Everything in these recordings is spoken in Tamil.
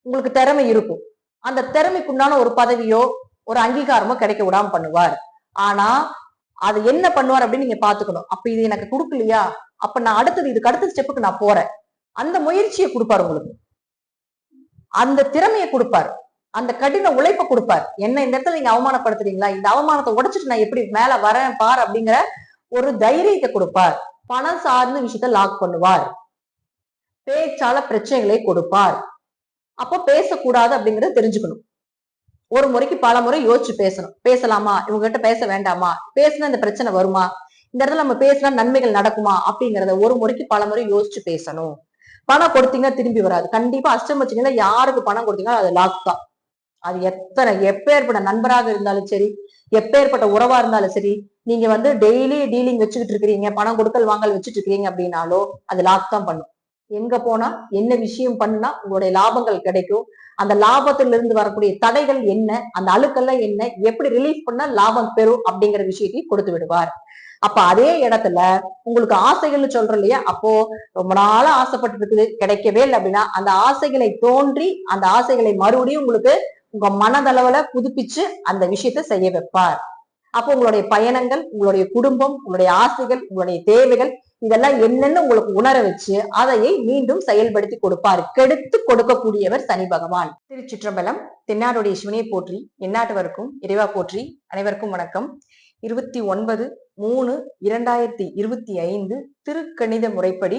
உங்களுக்கு திறமை இருக்கும். அந்த திறமைக்குண்டான ஒரு பதவியோ ஒரு அங்கீகாரமோ கிடைக்க விடாம பண்ணுவார். ஆனா அது என்ன பண்ணுவார் அப்படின்னு நீங்க பாத்துக்கணும். அப்ப இது எனக்கு கொடுக்கலையா, அப்ப நான் இதுக்கு அடுத்த ஸ்டெப்புக்கு நான் போறேன். அந்த முயற்சியை கொடுப்பாரு உங்களுக்கு. அந்த திறமையை கொடுப்பார். அந்த கடின உழைப்பை கொடுப்பார். என்ன இந்த இடத்துல நீங்க அவமானப்படுத்துறீங்களா, இந்த அவமானத்தை உடைச்சிட்டு நான் எப்படி மேல வரேன் பார் அப்படிங்கிற ஒரு தைரியத்தை கொடுப்பார். பணம் சார்ந்த விஷயத்த லாக் பண்ணுவார். பேச்சால பிரச்சனைகளை கொடுப்பார். அப்போ பேசக்கூடாது அப்படிங்கறத தெரிஞ்சுக்கணும். ஒரு முறைக்கு பல முறை யோசிச்சு பேசணும். பேசலாமா, இவங்க கிட்ட பேச வேண்டாமா, பேசினா இந்த பிரச்சனை வருமா, இந்த இடத்துல நம்ம பேசினா நன்மைகள் நடக்குமா அப்படிங்கறத ஒரு முறைக்கு பல முறை யோசிச்சு பேசணும். பணம் கொடுத்தீங்கன்னா திரும்பி வராது. கண்டிப்பா அஷ்டமச்சனியில யாருக்கு பணம் கொடுத்தீங்கன்னா அது லாக் தான். அது எப்பேற்பட்ட நண்பராக இருந்தாலும் சரி, எப்பேற்பட்ட உறவா இருந்தாலும் சரி, நீங்க வந்து டெய்லி டீலிங் வச்சுக்கிட்டு இருக்கிறீங்க, பணம் கொடுக்கல் வாங்கல் வச்சுட்டு இருக்கீங்க அப்படின்னாலோ அது லாக் தான் பண்ணும். எங்க போனா என்ன விஷயம் பண்ணா உங்களுடைய லாபங்கள் கிடைக்கும், அந்த லாபத்துல இருந்து வரக்கூடிய தடைகள் என்ன, அந்த அழுக்கெல்லாம் என்ன, எப்படி ரிலீஃப் பண்ணா லாபம் பெறும் அப்படிங்கிற விஷயத்தையும் கொடுத்து விடுவார். அப்ப அதே இடத்துல உங்களுக்கு ஆசைகள்னு சொல்றோம் இல்லையா, அப்போ ரொம்ப நாளா ஆசைப்பட்டு இருக்குது கிடைக்கவே இல்லை அப்படின்னா அந்த ஆசைகளை தோன்றி அந்த ஆசைகளை மறுபடியும் உங்களுக்கு உங்க மனதளவுல புதுப்பிச்சு அந்த விஷயத்த செய்ய வைப்பார். அப்போ உங்களுடைய பயணங்கள், உங்களுடைய குடும்பம், உங்களுடைய ஆசைகள், உங்களுடைய தேவைகள் இதெல்லாம் என்னன்னு உங்களுக்கு உணர வச்சு அதையை மீண்டும் செயல்படுத்தி கொடுப்பார். கெடுத்து கொடுக்கக்கூடியவர் சனி பகவான். திருச்சிற்றம்பலம். தென்னாடுடைய சிவனை போற்றி, எந்நாட்டவருக்கும் இறைவா போற்றி. அனைவருக்கும் வணக்கம். 29/3/2025 திருக்கணித முறைப்படி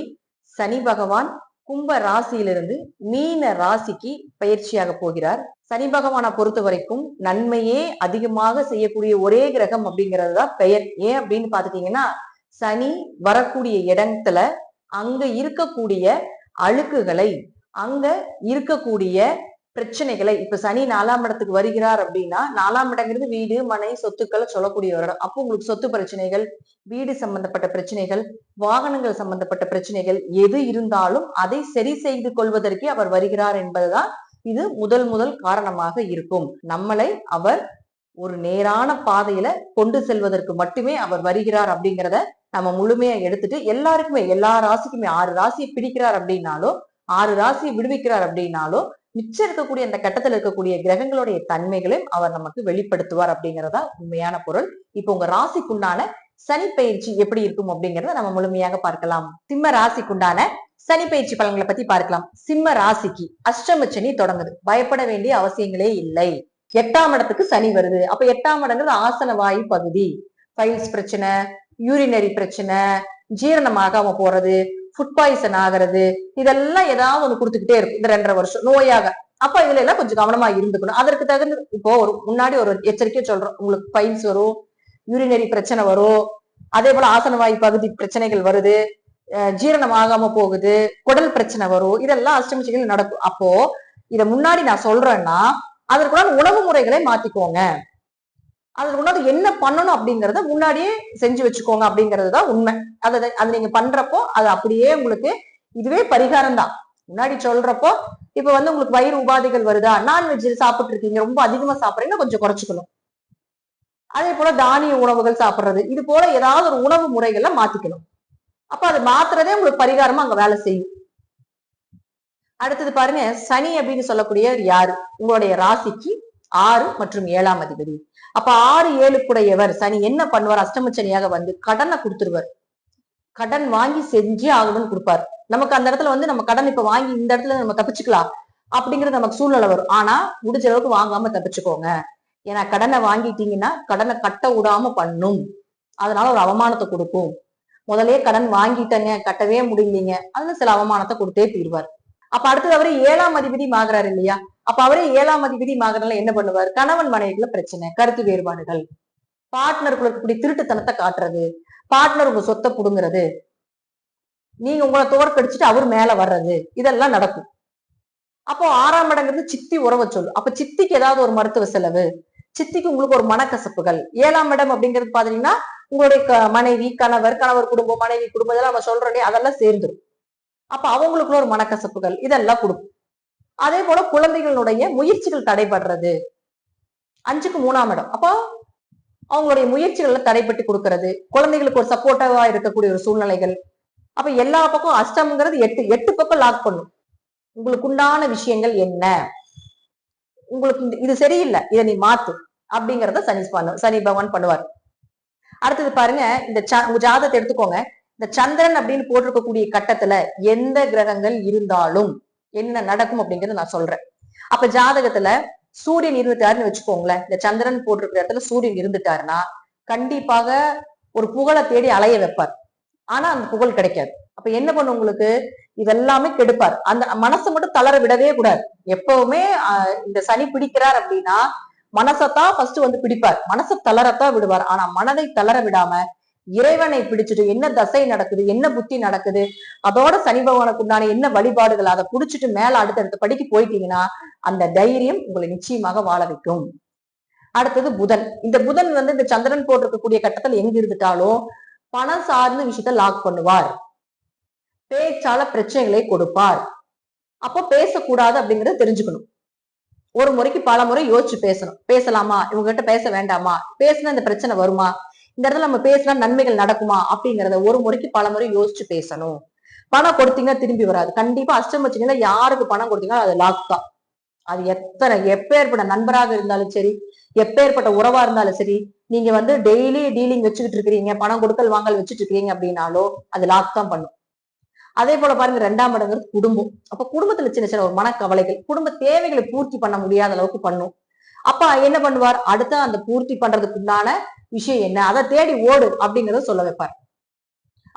சனி பகவான் கும்ப ராசியிலிருந்து மீன ராசிக்கு பயிற்சியாக போகிறார். சனி பகவானை பொறுத்த வரைக்கும் நன்மையே அதிகமாக செய்யக்கூடிய ஒரே கிரகம் அப்படிங்கிறது தான் பெயர். ஏன் அப்படின்னு பாத்துட்டீங்கன்னா, சனி வரக்கூடிய இடத்துல அங்க இருக்கக்கூடிய அழுக்குகளை, அங்க இருக்கக்கூடிய பிரச்சனைகளை, இப்ப சனி 4ஆம் இடத்துக்கு வருகிறார் அப்படின்னா, 4ஆம் இடங்கிறது வீடு மனை சொத்துக்களை சொல்லக்கூடிய ஒரு இடம். அப்போ உங்களுக்கு சொத்து பிரச்சனைகள், வீடு சம்பந்தப்பட்ட பிரச்சனைகள், வாகனங்கள் சம்பந்தப்பட்ட பிரச்சனைகள் எது இருந்தாலும் அதை சரி செய்து கொள்வதற்கே அவர் வருகிறார் என்பதுதான் இது முதல் காரணமாக இருக்கும். நம்மளை அவர் ஒரு நேரான பாதையில கொண்டு செல்வதற்கு மட்டுமே அவர் வருகிறார் அப்படிங்கிறத நம்ம முழுமையா எடுத்துட்டு எல்லாருக்குமே, எல்லா ராசிக்குமே 6 ராசியை பிடிக்கிறார் அப்படின்னாலும் 6 ராசியை விடுவிக்கிறார் அப்படின்னாலும் மிச்சம் இருக்கக்கூடிய அந்த கட்டத்துல இருக்கக்கூடிய கிரகங்களுடைய தன்மைகளையும் அவர் நமக்கு வெளிப்படுத்துவார் அப்படிங்கிறதா உண்மையான பொருள். இப்போ உங்க ராசிக்குண்டான சனி பயிற்சி எப்படி இருக்கும் அப்படிங்கிறத நம்ம முழுமையாக பார்க்கலாம். சிம்ம ராசிக்குண்டான சனி பயிற்சி பலன்களை பத்தி பார்க்கலாம். சிம்ம ராசிக்கு அஷ்டம சனி தொடங்குது. பயப்பட வேண்டிய அவசியங்களே இல்லை. 8ஆம் இடத்துக்கு சனி வருது. அப்ப 8ஆம் இடங்கிறது ஆசன வாயு பகுதி. ஃபைல்ஸ் பிரச்சனை, யூரினரி பிரச்சனை, ஜீரணமாகாம போறது, ஃபுட் பாய்சன் ஆகிறது, இதெல்லாம் ஏதாவது ஒண்ணு கொடுத்துக்கிட்டே இருக்கும் இந்த 2.5 வருஷம் நோயாக. அப்ப இதுல எல்லாம் கொஞ்சம் கவனமா இருந்துக்கணும். அதற்கு தகுந்த இப்போ முன்னாடி ஒரு எச்சரிக்கை சொல்றோம். உங்களுக்கு ஃபைல்ஸ் வரும், யூரினரி பிரச்சனை வரும், அதே போல ஆசனவாயு பகுதி பிரச்சனைகள் வருது, ஜீரணம் ஆகாம போகுது, குடல் பிரச்சனை வரும், இதெல்லாம் அஷ்டமி நடக்கும். அப்போ இத முன்னாடி நான் சொல்றேன்னா அதற்குள்ள உணவு முறைகளை மாத்திக்கோங்க. அதுக்கு முன்னாடி என்ன பண்ணணும் அப்படிங்கறத முன்னாடியே செஞ்சு வச்சுக்கோங்க அப்படிங்கறதுதான் உண்மை. அது நீங்க பண்றப்போ அது அப்படியே உங்களுக்கு இதுவே பரிகாரம் தான். முன்னாடி சொல்றப்போ இப்ப வந்து உங்களுக்கு வயிறு உபாதைகள் வருதா, நான்வெஜ் சாப்பிட்டு இருக்கீங்க, ரொம்ப அதிகமா சாப்பிடுறீங்கன்னா கொஞ்சம் குறைச்சிக்கணும். அதே போல தானிய உணவுகள் சாப்பிடுறது, இது போல ஏதாவது ஒரு உணவு முறைகள்ல மாத்திக்கணும். அப்ப அது மாத்துறதே உங்களுக்கு பரிகாரமா அங்க வேலை செய்யும். அடுத்தது பாருங்க, சனி அப்படின்னு சொல்லக்கூடிய யாரு, உங்களுடைய ராசிக்கு 6 மற்றும் 7ஆம் அதிபதி. அப்ப 6, 7 கூடையவர் சனி என்ன பண்ணுவார், அஷ்டம சனியாக வந்து கடனை கொடுத்துருவார். கடன் வாங்கி செஞ்சே ஆகணும்னு கொடுப்பாரு. நமக்கு அந்த இடத்துல வந்து நம்ம கடன் இப்ப வாங்கி இந்த இடத்துல நம்ம தப்பிச்சுக்கலாம் அப்படிங்கிறது நமக்கு சூழ்நிலை வரும். ஆனா முடிஞ்ச அளவுக்கு வாங்காம தப்பிச்சுக்கோங்க. ஏன்னா கடனை வாங்கிட்டீங்கன்னா கடனை கட்ட விடாம பண்ணும். அதனால ஒரு அவமானத்தை கொடுக்கும். முதலே கடன் வாங்கிட்டங்க, கட்டவே முடியலீங்க, அதுல சில அவமானத்தை கொடுத்தே தீர்வார். அப்ப அடுத்தது அவரு 7ஆம் அதிபதி ஆகுறாரு இல்லையா, அப்ப அவரே 7ஆம் அதிபதி ஆகுறதுல என்ன பண்ணுவார், கணவன் மனைவிக்குள்ள பிரச்சனை, கருத்து வேறுபாடுகள், பார்ட்னருக்குள்ள இருக்கக்கூடிய திருட்டுத்தனத்தை காட்டுறது, பார்ட்னர் உங்க சொத்தை புடுங்குறது, நீங்க உங்களை தோற்கடிச்சுட்டு அவர் மேல வர்றது, இதெல்லாம் நடக்கும். அப்போ 6ஆம் இடங்கிறது சித்தி உறவை சொல்லு. அப்ப சித்திக்கு ஏதாவது ஒரு மருத்துவ செலவு, சித்திக்கு உங்களுக்கு ஒரு மனக்கசப்புகள். 7ஆம் இடம் அப்படிங்கிறது பாத்தீங்கன்னா உங்களுடைய மனைவி, கணவர், கணவர் குடும்பம், மனைவி குடும்பம், இதெல்லாம் நம்ம சொல்றோம் அதெல்லாம் சேர்ந்துடும். அப்ப அவங்களுக்குள்ள ஒரு மனக்கசப்புகள் இதெல்லாம் கொடுக்கும். அதே போல குழந்தைகளுடைய முயற்சிகள் தடைபடுறது, 5க்கு 3ஆம் இடம். அப்போ அவங்களுடைய முயற்சிகள்ல தடைப்பட்டு கொடுக்கறது, குழந்தைகளுக்கு ஒரு சப்போர்ட்டாவா இருக்கக்கூடிய ஒரு சூழ்நிலைகள். அப்ப எல்லா பக்கம் அஷ்டம்ங்கிறது 8 பக்கம் லாக் பண்ணும். உங்களுக்கு உண்டான விஷயங்கள் என்ன, உங்களுக்கு இது சரியில்லை, இதை நீ மாத்து அப்படிங்கறத சனி பகவான் பண்ணுவார். அடுத்தது பாருங்க, உங்க ஜாதகத்தை எடுத்துக்கோங்க. இந்த சந்திரன் அப்படின்னு போட்டிருக்கக்கூடிய கட்டத்துல எந்த கிரகங்கள் இருந்தாலும் என்ன நடக்கும் அப்படிங்கறத நான் சொல்றேன். அப்ப ஜாதகத்துல சூரியன் இருந்துட்டாருன்னு வச்சுக்கோங்களேன். இந்த சந்திரன் போட்டிருக்கிற இடத்துல சூரியன் இருந்துட்டாருன்னா கண்டிப்பாக ஒரு புகழை தேடி அலைய வைப்பார். ஆனா அந்த புகழ் கிடைக்காது. அப்ப என்ன பண்ணும், உங்களுக்கு இதெல்லாமே கெடுப்பார். அந்த மனசை மட்டும் தளர விடவே கூடாது. எப்பவுமே இந்த சனி பிடிக்கிறார் அப்படின்னா மனசத்தான் ஃபர்ஸ்ட் வந்து பிடிப்பார், மனசை தளரத்தான் விடுவார். ஆனா மனதை தளர விடாம இறைவனை பிடிச்சிட்டு என்ன தசை நடக்குது, என்ன புத்தி நடக்குது, அதோட சனி பகவானுக்கு உண்டான என்ன வழிபாடுகள், அதை புடிச்சிட்டு மேல அடுத்தடுத்த படிக்கு போயிட்டீங்கன்னா அந்த தைரியம் உங்களை நிச்சயமாக வாழ வைக்கும். அடுத்தது புதன். இந்த புதன் வந்து இந்த சந்திரன் போட்டிருக்கக்கூடிய கட்டத்தில் எங்க இருந்துட்டாலும் பணம் சார்ந்த விஷயத்த லாக் பண்ணுவார், பேச்சால பிரச்சனைகளை கொடுப்பார். அப்போ பேசக்கூடாது அப்படிங்கறத தெரிஞ்சுக்கணும். ஒரு முறைக்கு பல முறை யோசிச்சு பேசணும். பேசலாமா, இவங்க கிட்ட பேச வேண்டாமா, பேசினா இந்த பிரச்சனை வருமா, இந்த இடத்துல நம்ம பேசினா நன்மைகள் நடக்குமா அப்படிங்கறத ஒரு முறைக்கு பல முறை யோசிச்சு பேசணும். பணம் கொடுத்தீங்கன்னா திரும்பி வராது. கண்டிப்பா அஷ்டம் வச்சீங்கன்னா யாருக்கு பணம் கொடுத்தீங்கன்னா அது லாக் தான். அது எப்பேற்பட்ட நண்பராக இருந்தாலும் சரி, எப்பேற்பட்ட உறவா இருந்தாலும் சரி, நீங்க வந்து டெய்லி டீலிங் வச்சுக்கிட்டு இருக்கிறீங்க, பணம் கொடுக்கல் வாங்கல் வச்சுட்டு இருக்கீங்க அப்படின்னாலோ அது லாக் தான் பண்ணும். அதே போல பாருங்க, 2ஆம் இடங்கிறது குடும்பம். அப்ப குடும்பத்துல சின்ன சின்ன ஒரு மனக்கவலைகள், குடும்ப தேவைகளை பூர்த்தி பண்ண முடியாத அளவுக்கு பண்ணும். அப்ப என்ன பண்ணுவார், அடுத்த அந்த பூர்த்தி பண்றதுக்கு உண்டான விஷயம் என்ன, அதை தேடி ஓடு அப்படிங்கறத சொல்ல வைப்பார்.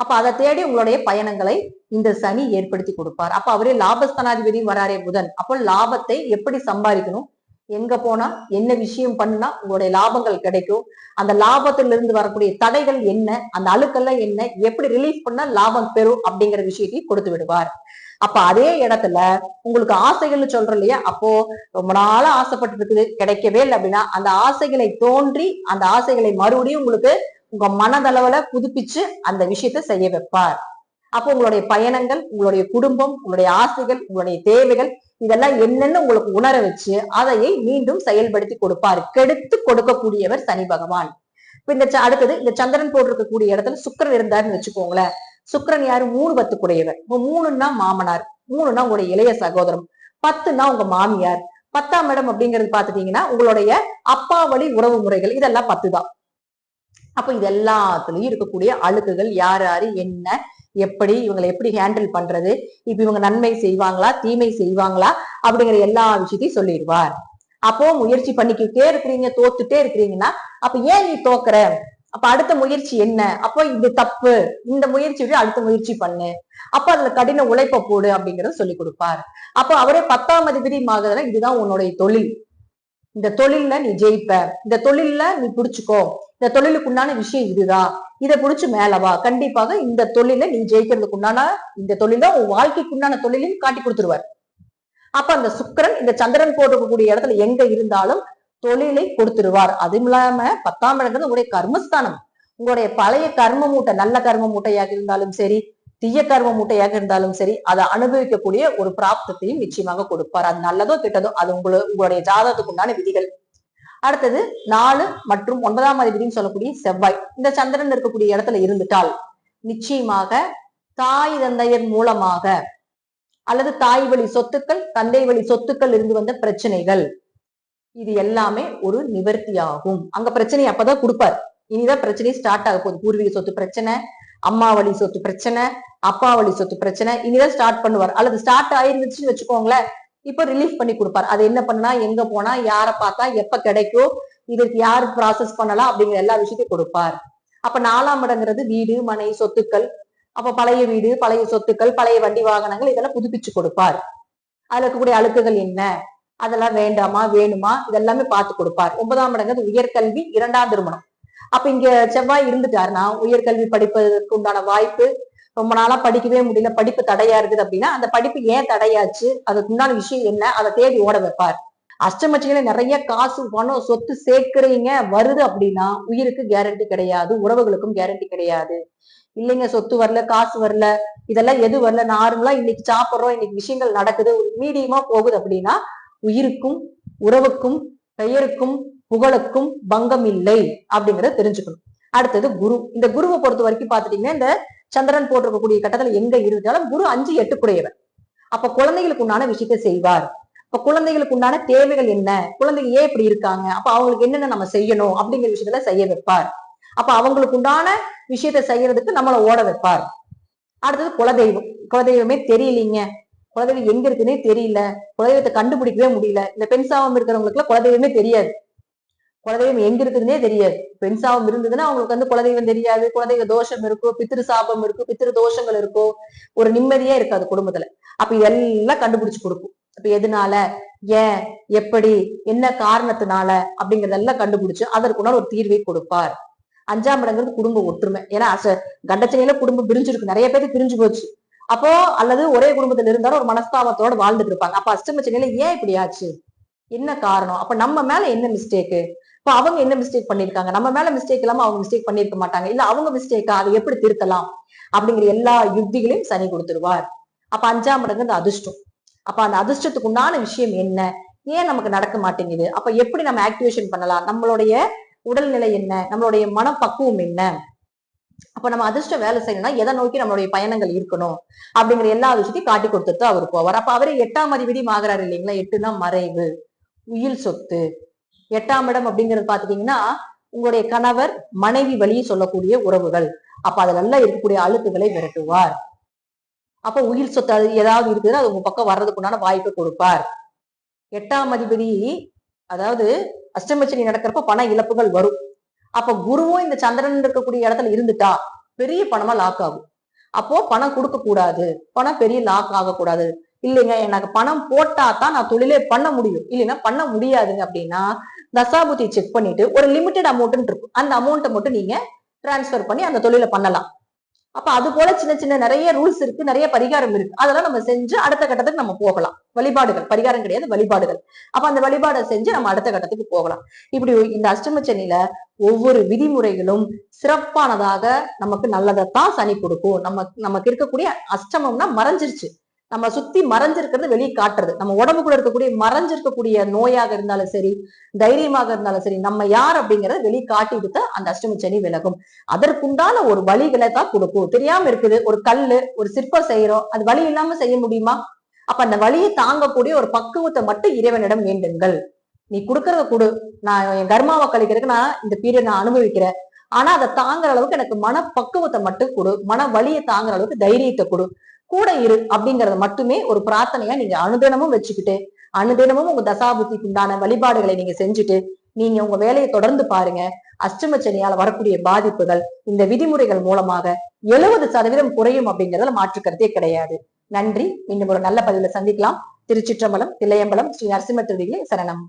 அப்ப அதை தேடி உங்களுடைய பயணங்களை இந்த சனி ஏற்படுத்தி கொடுப்பார். அப்ப அவரே லாபஸ்தானாதிபதியும் வராரே புதன். அப்போ லாபத்தை எப்படி சம்பாதிக்கணும், எங்க போனா என்ன விஷயம் பண்ணா உங்களுடைய லாபங்கள் கிடைக்கும், அந்த லாபத்திலிருந்து வரக்கூடிய தடைகள் என்ன, அந்த அழுக்கெல்லாம் என்ன, எப்படி ரிலீஸ் பண்ணா லாபம் பெறும் அப்படிங்கிற விஷயத்தையும் கொடுத்து விடுவார். அப்ப அதே இடத்துல உங்களுக்கு ஆசைகள்னு சொல்றோம் இல்லையா, அப்போ ரொம்ப நாளா ஆசைப்பட்டு இருக்குது கிடைக்கவே இல்லை அப்படின்னா அந்த ஆசைகளை தோன்றி அந்த ஆசைகளை மறுபடியும் உங்களுக்கு உங்க மனதளவுல புதுப்பிச்சு அந்த விஷயத்த செய்ய வைப்பார். அப்போ உங்களுடைய பயணங்கள், உங்களுடைய குடும்பம், உங்களுடைய ஆசைகள், உங்களுடைய தேவைகள் இதெல்லாம் என்னன்னு உங்களுக்கு உணர வச்சு அதையை மீண்டும் செயல்படுத்தி கொடுப்பார். கெடுத்து கொடுக்கக்கூடியவர் சனி பகவான். இப்ப அடுத்தது இந்த சந்திரன் போட்டிருக்கக்கூடிய இடத்துல சுக்கிரன் இருந்தாருன்னு வச்சுக்கோங்களேன். சுக்கிரன் யாரு, 3 10 இப்போ 3ன்னா மாமனார், 3ன்னா உங்களுடைய இளைய சகோதரம், 10ன்னா உங்க மாமியார். 10ஆம் இடம் அப்படிங்கிறது பாத்துட்டீங்கன்னா உங்களுடைய அப்பா வழி உறவு முறைகள், இதெல்லாம் 10 தான். அப்ப இது எல்லாத்துலயும் இருக்கக்கூடிய அழுக்குகள், யார் யாரு என்ன, எப்படி இவங்களை எப்படி ஹேண்டில் பண்றது, இப்ப இவங்க நன்மை செய்வாங்களா தீமை செய்வாங்களா அப்படிங்கிற எல்லா விஷயத்தையும் சொல்லிடுவார். அப்போ முயற்சி பண்ணிக்கிட்டே இருக்கிறீங்க, தோத்துட்டே இருக்கிறீங்கன்னா அப்ப ஏன் நீ தோக்குற, அப்ப அடுத்த முயற்சி என்ன, அப்போ இது தப்பு, இந்த முயற்சி விட அடுத்த முயற்சி பண்ணு, அப்ப அதுல கடின உழைப்ப போடு அப்படிங்கறத சொல்லி கொடுப்பார். அப்போ அவரே 10ஆம் அதிபதி ஆகுதுன்னா இதுதான் உன்னுடைய தொழில், இந்த தொழில்ல நீ ஜெயிப்ப, இந்த தொழில்ல நீ புடிச்சுக்கோ, இந்த தொழிலுக்கு உண்டான விஷயம் இதுதான், இதை புடிச்சு மேலவா, கண்டிப்பாக இந்த தொழில நீ ஜெயிக்கிறதுக்கு உண்டான இந்த தொழில் தான் உன் வாழ்க்கைக்கு உண்டான தொழிலையும் காட்டி கொடுத்துருவார். அப்ப அந்த சுக்கிரன் இந்த சந்திரன் போட்டிருக்கக்கூடிய இடத்துல எங்க இருந்தாலும் தொழிலை கொடுத்துருவார். அதுவும் இல்லாம 10ஆம் இடங்கிறது உங்களுடைய கர்மஸ்தானம். உங்களுடைய பழைய கர்ம மூட்டை, நல்ல கர்ம மூட்டையாக இருந்தாலும் சரி, தீய கர்ம மூட்டையாக இருந்தாலும் சரி, அதை அனுபவிக்கக்கூடிய ஒரு பிராப்தத்தையும் நிச்சயமாக கொடுப்பார். அது நல்லதோ கெட்டதோ அது உங்களுடைய ஜாதகத்துக்கு உண்டான விதிகள். அடுத்தது 4 மற்றும் 9ஆம் அதிபதினு சொல்லக்கூடிய செவ்வாய் இந்த சந்திரன் இருக்கக்கூடிய இடத்துல இருந்துட்டால் நிச்சயமாக தாய் தந்தையர் மூலமாக அல்லது தாய் வழி சொத்துக்கள், தந்தை வழி சொத்துக்கள் இருந்து வந்த பிரச்சனைகள் இது எல்லாமே ஒரு நிவர்த்தி ஆகும். அங்க பிரச்சனை அப்பதான் கொடுப்பார். இனிதான் பிரச்சனை ஸ்டார்ட் ஆக போகுது. பூர்வீக சொத்து பிரச்சனை, அம்மா வழி சொத்து பிரச்சனை, அப்பா வழி சொத்து பிரச்சனை இனிதான் ஸ்டார்ட் பண்ணுவார். அல்லது ஸ்டார்ட் ஆயிருந்துச்சுன்னு வச்சுக்கோங்களேன், இப்ப ரிலீஃப் பண்ணி கொடுப்பார். அது என்ன பண்ணா, எங்க போனா, யாரை பார்த்தா, எப்ப கிடைக்கும், இதற்கு யாரு ப்ராசஸ் பண்ணலாம் அப்படிங்கிற எல்லா விஷயத்தையும் கொடுப்பார். அப்ப 4ஆம் இடங்கிறது வீடு மனை சொத்துக்கள். அப்ப பழைய வீடு, பழைய சொத்துக்கள், பழைய வண்டி வாகனங்கள் இதெல்லாம் புதுப்பிச்சு கொடுப்பார். அதுல இருக்கக்கூடிய அழுக்குகள் என்ன, அதெல்லாம் வேண்டாமா வேணுமா இதெல்லாமே பார்த்து கொடுப்பார். 9ஆம் இடங்கிறது உயர்கல்வி, 2ஆம் திருமணம். அப்ப இங்க செவ்வாய் இருந்துட்டாருன்னா உயர்கல்வி படிப்பதற்கு உண்டான வாய்ப்பு, ரொம்ப நாளா படிக்கவே முடியல, படிப்பு தடையா இருக்குது அப்படின்னா அந்த படிப்பு ஏன் தடையாச்சு, அதுக்கு உண்டான விஷயம் என்ன, அதை தேடி ஓட வைப்பார். அஷ்டமச்சிகளை நிறைய காசு பணம் சொத்து சேர்க்கிறீங்க வருது அப்படின்னா உயிருக்கு கேரண்டி கிடையாது, உறவுகளுக்கும் கேரண்டி கிடையாது. இல்லைங்க சொத்து வரல, காசு வரல, இதெல்லாம் எது வரல, நார்மலா இன்னைக்கு சாப்பிடுறோம், இன்னைக்கு விஷயங்கள் நடக்குது, மீடியமா போகுது அப்படின்னா உயிருக்கும் உறவுக்கும் பெயருக்கும் புகழுக்கும் பங்கம் இல்லை அப்படிங்கறத தெரிஞ்சுக்கணும். அடுத்தது குரு. இந்த குருவை பொறுத்த வரைக்கும் பாத்துட்டீங்கன்னா இந்த சந்திரன் போட்டிருக்கக்கூடிய கட்டத்துல எங்க இருந்தாலும் குரு 5 8 குடையவர். அப்ப குழந்தைகளுக்கு உண்டான விஷயத்த செய்வார். இப்ப குழந்தைகளுக்கு உண்டான தேவைகள் என்ன, குழந்தைங்க ஏன் இப்படி இருக்காங்க, அப்ப அவங்களுக்கு என்னென்ன நம்ம செய்யணும் அப்படிங்கிற விஷயத்துல செய்ய வைப்பார். அப்ப அவங்களுக்கு உண்டான விஷயத்த செய்யறதுக்கு நம்மளை ஓட வைப்பார். அடுத்தது குலதெய்வம். குலதெய்வமே தெரியலீங்க, குலதெய்வம் எங்க இருக்குன்னே தெரியல, குலதெய்வத்தை கண்டுபிடிக்கவே முடியல. இந்த பெண் சாபம் இருக்கிறவங்களுக்கு எல்லாம் குலதெய்வமே தெரியாது, குலதெய்வம் எங்க இருக்குதுன்னே தெரியாது. பெண் சாபம் இருந்ததுன்னா அவங்களுக்கு வந்து குலதெய்வம் தெரியாது, குலதெய்வ தோஷம் இருக்கும், பித்திரு சாபம் இருக்கும், பித்திரு தோஷங்கள் இருக்கும், ஒரு நிம்மதியே இருக்காது குடும்பத்துல. அப்ப இதெல்லாம் கண்டுபிடிச்சு கொடுக்கும். அப்ப எதனால, ஏன், எப்படி, என்ன காரணத்தினால அப்படிங்கறதெல்லாம் கண்டுபிடிச்சு அதற்குள்ள ஒரு தீர்வை கொடுப்பார். 5ஆம் இடங்கிறது குடும்ப ஒற்றுமை. ஏன்னா கண்டச்சனையில குடும்பம் பிரிஞ்சிருக்கு, நிறைய பேருக்கு பிரிஞ்சு போச்சு. அப்போ அல்லது ஒரே குடும்பத்துல இருந்தாலும் ஒரு மனஸ்தாபத்தோட வாழ்ந்துட்டு இருப்பாங்க. அப்ப அஷ்டமச்சனையில ஏன் இப்படி ஆச்சு, என்ன காரணம், அப்ப நம்ம மேல என்ன மிஸ்டேக்கு, இப்ப அவங்க என்ன மிஸ்டேக் பண்ணிருக்காங்க, நம்ம மேல மிஸ்டேக் இல்லாம அவங்க மிஸ்டேக் பண்ணிருக்க மாட்டாங்க, இல்ல அவங்க மிஸ்டேக்கா, அதை எப்படி திருத்தலாம் அப்படிங்கிற எல்லா யுக்திகளையும் சனி கொடுத்துருவார். அப்ப 5ஆம் இடங்கிறது அதிர்ஷ்டம். அப்ப அந்த அதிர்ஷ்டத்துக்கு உண்டான விஷயம் என்ன, ஏன் நமக்கு நடக்க மாட்டேங்குது, அப்ப எப்படி நம்ம ஆக்டிவேஷன் பண்ணலாம், நம்மளுடைய உடல்நிலை என்ன, நம்மளுடைய மனப்பக்குவம் என்ன, அப்ப நம்ம அதிர்ஷ்டம் வேலை செய்யணும்னா எதை நோக்கி நம்மளுடைய பயணங்கள் இருக்கணும் அப்படிங்கிற எல்லா விஷயத்தையும் காட்டி கொடுத்துட்டு அவர் போவார். அப்ப அவரே 8ஆம் அதிபதி ஆகிறாரு இல்லைங்களா. 8னா மறைவு, உயில் சொத்து. 8ஆம் இடம் அப்படிங்கிறது பாத்துட்டீங்கன்னா உங்களுடைய கணவர் மனைவி வழியே சொல்லக்கூடிய உறவுகள். அப்ப அதெல்லாம் இருக்கக்கூடிய அழுக்குகளை விரட்டுவார். அப்ப உயிர் சொத்து ஏதாவது இருக்குதுன்னா அது உங்க பக்கம் வர்றதுக்குண்டான வாய்ப்பை கொடுப்பார். 8ஆம் அதிபதி அதாவது அஷ்டமச்சனி நடக்கிறப்ப பண இழப்புகள் வரும். அப்ப குருவும் இந்த சந்திரன் இருக்கக்கூடிய இடத்துல இருந்துட்டா பெரிய பணமா லாக் ஆகும். அப்போ பணம் கொடுக்க கூடாது, பணம் பெரிய லாக் ஆகக்கூடாது. இல்லைங்க எனக்கு பணம் போட்டா தான் நான் தொழிலே பண்ண முடியும், இல்லைன்னா பண்ண முடியாதுங்க அப்படின்னா தசாபுத்தி செக் பண்ணிட்டு ஒரு லிமிடெட் அமௌண்ட் இருக்கும், அந்த அமௌண்ட்டை மட்டும் நீங்க டிரான்ஸ்பர் பண்ணி அந்த தொழிலை பண்ணலாம். அப்ப அது போல சின்ன சின்ன நிறைய ரூல்ஸ் இருக்கு, நிறைய பரிகாரம் இருக்கு, அதெல்லாம் நம்ம செஞ்சு அடுத்த கட்டத்துக்கு நம்ம போகலாம். வழிபாடுகள், பரிகாரம் கிடையாது, வழிபாடுகள். அப்ப அந்த வழிபாடை செஞ்சு நம்ம அடுத்த கட்டத்துக்கு போகலாம். இப்படி இந்த அஷ்டமச்சனியில ஒவ்வொரு விதிமுறைகளும் சிறப்பானதாக நமக்கு நல்லதைத்தான் சனி கொடுக்கும். நமக்கு இருக்கக்கூடிய அஷ்டமம்னா மறைஞ்சிருச்சு, நம்ம சுத்தி மறைஞ்சிருக்கிறது வெளியே காட்டுறது. நம்ம உடம்புக்குள்ள இருக்கக்கூடிய மறைஞ்சிருக்கக்கூடிய நோயாக இருந்தாலும் சரி, தைரியமாக இருந்தாலும் சரி, நம்ம யார் அப்படிங்கறத வெளியே காட்டிட்டு அந்த அஷ்டமி சனி விலகும். அதற்குண்டான ஒரு வழிகளை தான் கொடுக்கும். தெரியாம இருக்குது, ஒரு கல்லு ஒரு சிற்பம் செய்யறோம், அது வழி இல்லாம செய்ய முடியுமா, அப்ப அந்த வழியை தாங்கக்கூடிய ஒரு பக்குவத்தை மட்டும் இறைவனிடம் வேண்டுங்கள். நீ கொடுக்கறத கொடு, நான் என் கர்மாவை கழிக்கிறதுக்கு நான் இந்த பீரியட் நான் அனுபவிக்கிறேன், ஆனா அதை தாங்குற அளவுக்கு எனக்கு மன பக்குவத்தை மட்டும் கொடு, மன வலியை தாங்குற அளவுக்கு தைரியத்தை கொடு, கூட இரு அப்படிங்கறத மட்டுமே ஒரு பிரார்த்தனையா நீங்க அனுதினமும் வச்சுக்கிட்டு அனுதினமும் உங்க தசாபுத்திக்கு உண்டான வழிபாடுகளை நீங்க செஞ்சுட்டு நீங்க உங்க வேலையை தொடர்ந்து பாருங்க. அஷ்டமச்சனியால வரக்கூடிய பாதிப்புகள் இந்த விதிமுறைகள் மூலமாக 70% குறையும் அப்படிங்கறதுல மாற்றுக்கருத்தே கிடையாது. நன்றி. இன்னும் ஒரு நல்ல பதிவுல சந்திக்கலாம். திருச்சிற்றம்பலம், தில்லையம்பலம், ஸ்ரீ நரசிம்ம திருடிகளே சரணம்.